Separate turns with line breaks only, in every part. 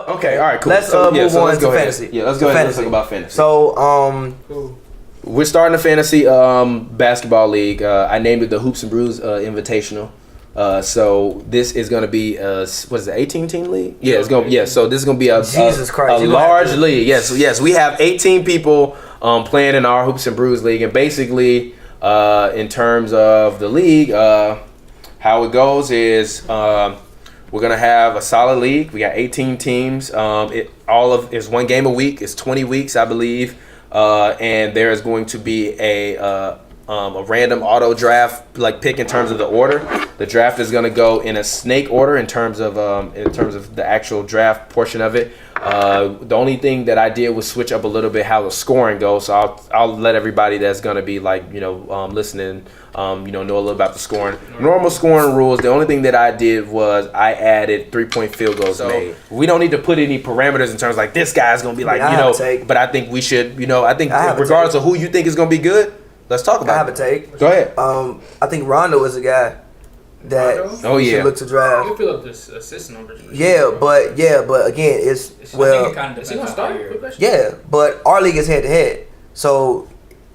Okay, all right, cool.
Let's move on to fantasy.
Yeah, let's go ahead and talk about fantasy.
So,
Cool.
We're starting a fantasy basketball league. I named it the Hoops and Brews Invitational. So this is going to be what is it, 18-team league? Yeah, it's going. Yeah, so this is going to be a
Jesus Christ,
a large league. Yes, we have 18 people playing in our Hoops and Brews league, and basically, in terms of the league, how it goes is we're gonna have a solid league. We got 18 teams. It's one game a week. It's 20 weeks, I believe. And there is going to be a random auto draft pick in terms of the order. The draft is going to go in a snake order in terms of the actual draft portion of it. The only thing that I did was switch up a little bit how the scoring goes. So I'll let everybody that's going to be listening know a little about the scoring. Normal scoring rules. The only thing that I did was I added 3-point field goals made. We don't need to put any parameters in terms like this guy's going to be but I think we should, I think regardless of who you think is going to be good, let's talk about it.
I have a take.
Go ahead.
I think Rondo is a guy that should look to draft.
You fill up this assist numbers.
But again, is he
gonna start?
Yeah, but our league is head to head, so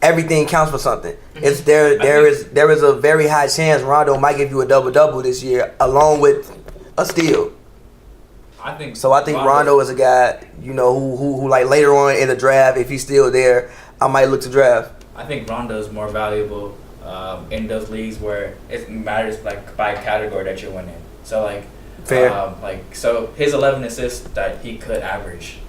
everything counts for something. It's there is a very high chance Rondo might give you a double this year, along with a steal.
I think
Rondo is a guy who like later on in the draft, if he's still there, I might look to draft.
I think Rondo is more valuable in those leagues where it matters by category that you're winning. So
fair.
So his 11 assists that he could average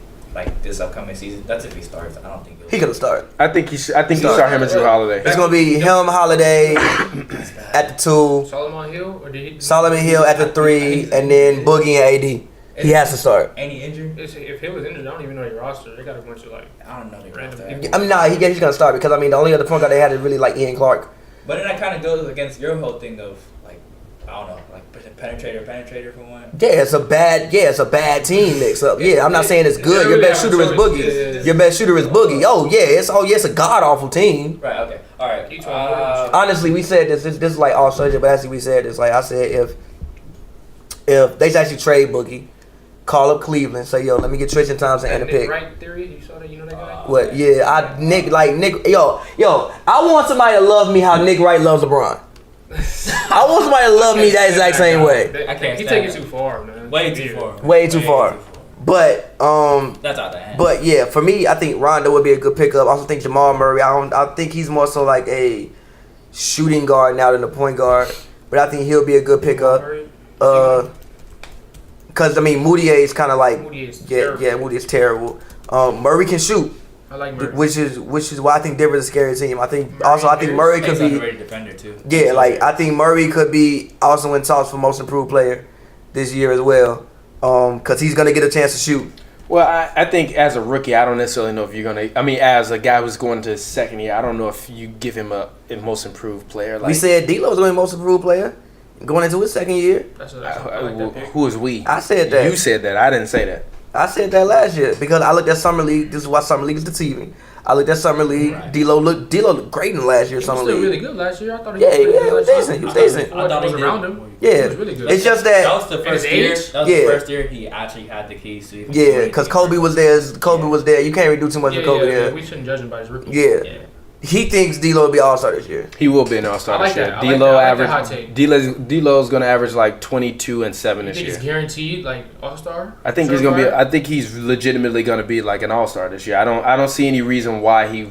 this upcoming season. That's if he starts. I don't think
he could start.
I think he start him and Drew Holiday.
It's gonna be him, Holiday at the 2. Solomon Hill at the 3, and then Boogie and AD. He has to start.
Ain't he injured?
If he was injured, I don't even know your roster. They got a bunch of
I don't know their roster.
He's gonna start because the only other point guard they had is really Ian Clark.
But then that kind of goes against your whole thing of I don't know, penetrator for one.
Yeah, it's a bad team mix up. Yeah, I'm not saying it's good. Your best shooter is Boogie. Your best shooter is Boogie. It's a god awful team.
Right. Okay. All right.
Honestly, we said this is like all subject, but actually we said this. I said if they actually trade Boogie, call up Cleveland, say let me get Tristan Thompson and a pick.
Right theory, you saw that? You know that guy?
What? Yeah, Nick. I want somebody to love me how Nick Wright loves LeBron. I want somebody to love me that exact same way.
I can't. He take it too far, man.
Way too far.
Way too far. But
that's out the hand.
But yeah, for me, I think Rondo would be a good pickup. I also think Jamal Murray. I think he's more so like a shooting guard now than a point guard. But I think he'll be a good pickup. Because Moutier is kind of Moutier's terrible. Murray can shoot.
I like Murray.
Which is why I think Denver's a scary team. I think Murray could be
underrated defender too.
Yeah, I think Murray could be also in talks for most improved player this year as well. Because he's gonna get a chance to shoot.
Well, I think as a rookie, I don't necessarily know if you're gonna. As a guy who's going to his second year, I don't know if you give him a most improved player.
We said D'Lo's going to be most improved player going into his second year.
Who is we?
I said that.
You said that. I didn't say that.
I said that last year because I looked at Summer League. This is why Summer League is deceiving. I looked at Summer League. Right. D'Lo looked great in last year's Summer League.
He was still really good last year. I thought
he was decent. He was decent.
I thought
he was around him.
Yeah,
he was really good.
It's just that
was the first year. That was the first year he actually had the keys to.
Because Kobe was there. Was there. You can't really do too much with Kobe there.
We shouldn't judge him by his rookie.
Yeah. He thinks D'Lo will be All-Star this year.
He will be an All-Star this year. D'Lo's gonna average 22 and 7 this year.
He's guaranteed All-Star.
I think he's gonna be. I think he's legitimately gonna be an All-Star this year. I don't see any reason why he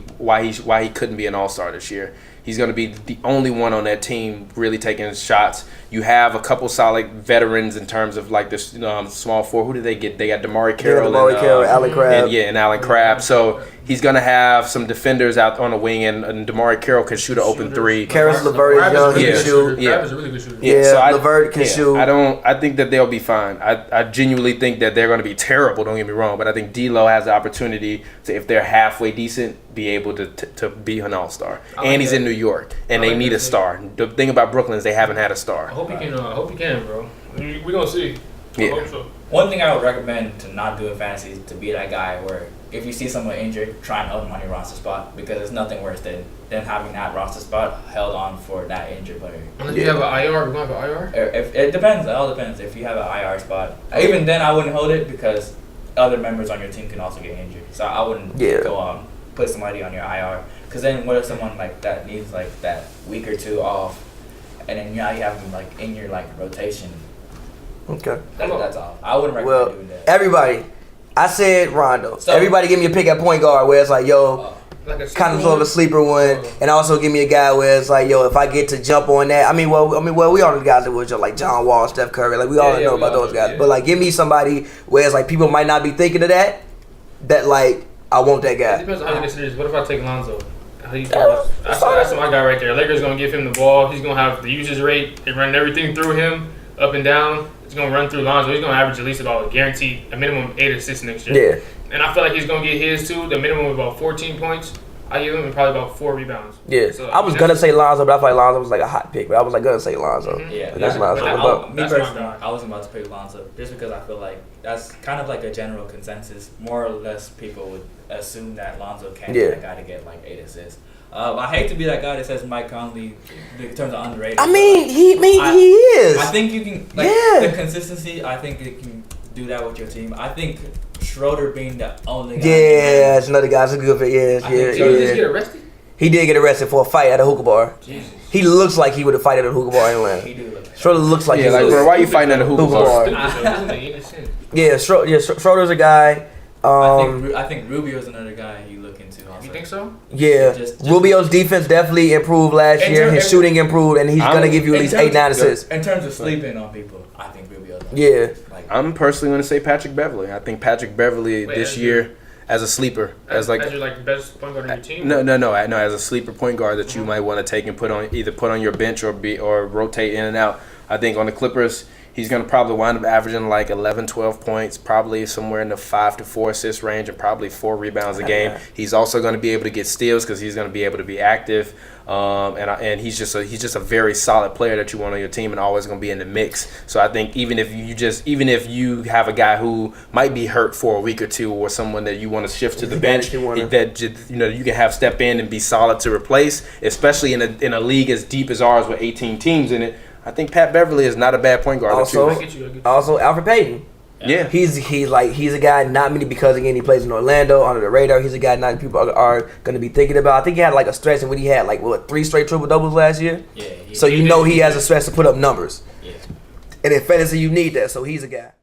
couldn't be an All-Star this year. He's going to be the only one on that team really taking shots. You have a couple solid veterans in terms of this small four. Who did they get? They got DeMarre Carroll,
Allen Crabbe.
And Allen Crabbe. So he's going to have some defenders out on the wing, and DeMarre Carroll can shoot an open three.
Karis LeVert is young. He can shoot.
Crabbe is a really good shooter.
Yeah, so LeVert can shoot.
I think that they'll be fine. I genuinely think that they're going to be terrible. Don't get me wrong, but I think D'Lo has the opportunity to, if they're halfway decent, be able to be an All-Star. And he's in New York, and they need a star. The thing about Brooklyn is they haven't had a star.
I hope he can, bro. We're going to see. I hope so.
One thing I would recommend to not do in fantasy is to be that guy where if you see someone injured, try and hold them on your roster spot, because there's nothing worse than having that roster spot held on for that injured player.
Unless you have an IR, we're going to have an IR?
It depends. It all depends. If you have an IR spot, even then I wouldn't hold it because other members on your team can also get injured. So I wouldn't go put somebody on your IR. Because then what if someone like that needs like that week or two off, and then now you have them like in your like rotation.
Okay.
That's all. I wouldn't recommend doing that.
Everybody, I said Rondo.
So,
everybody give me a pick at point guard where it's like, yo, kind of sort of a sleeper one, and also give me a guy where it's like, yo, if I get to jump on that, we all know the guys that was just like John Wall, Steph Curry, like we all know about those guys. But like, give me somebody where it's like people might not be thinking of that like I want that guy.
It depends on how you get serious. What if I take Lonzo? That's my guy right there. Lakers gonna give him the ball. He's gonna have the usage rate. They run everything through him, up and down. He's gonna run through Lonzo. He's gonna average at least about guaranteed a minimum of 8 assists next year.
Yeah.
And I feel like he's gonna get his too. The minimum of about 14 points. I give him probably about 4 rebounds.
Yeah.
So,
I was gonna say Lonzo, but I feel like Lonzo was like a hot pick. But I was like gonna say Lonzo.
Mm-hmm. Yeah.
That's Lonzo.
Me personally, I wasn't about to pick Lonzo just because I feel like that's kind of like a general consensus. More or less, people would assume that Lonzo can be that guy to get like 8 assists. I hate to be that guy that says Mike Conley in terms of underrated.
He is.
I think you can the consistency. I think you can do that with your team. I think Schroeder being the only guy.
Yeah, it's another guy's a good fit.
Did he just get arrested?
He did get arrested for a fight at a hookah bar.
Jesus.
He looks like he would have fight at a hookah bar in Atlanta.
He do look like
Schroeder looks like
bro, why you fighting at a hookah bar?
Yeah, Schroeder's a guy.
I think Rubio's another guy you look into. Also.
You think so?
Yeah, Rubio's defense definitely improved last year. His shooting improved, and he's gonna give you at least 8-9 assists.
In terms of sleeping on people, I think Rubio's.
I'm personally gonna say Patrick Beverly. I think Patrick Beverly this year as a sleeper, as your
like best point guard on your team.
No, as a sleeper point guard that you might want to take and put on your bench or rotate in and out. I think on the Clippers, he's going to probably wind up averaging like 11, 12 points, probably somewhere in the 5 to 4 assist range, and probably 4 rebounds a game. He's also going to be able to get steals because he's going to be able to be active, and he's just a very solid player that you want on your team and always going to be in the mix. So I think even if you have a guy who might be hurt for a week or two, or someone that you want to shift to the bench, that you can have step in and be solid to replace, especially in a league as deep as ours with 18 teams in it. I think Pat Beverly is not a bad point guard.
Also, Alfred Payton.
Yeah,
he's a guy not many because again he plays in Orlando under the radar. He's a guy not many people are going to be thinking about. I think he had like a stretch when he had like 3 straight triple doubles last year.
Yeah.
So he has a stretch to put up numbers.
Yeah.
And in fantasy you need that. So he's a guy.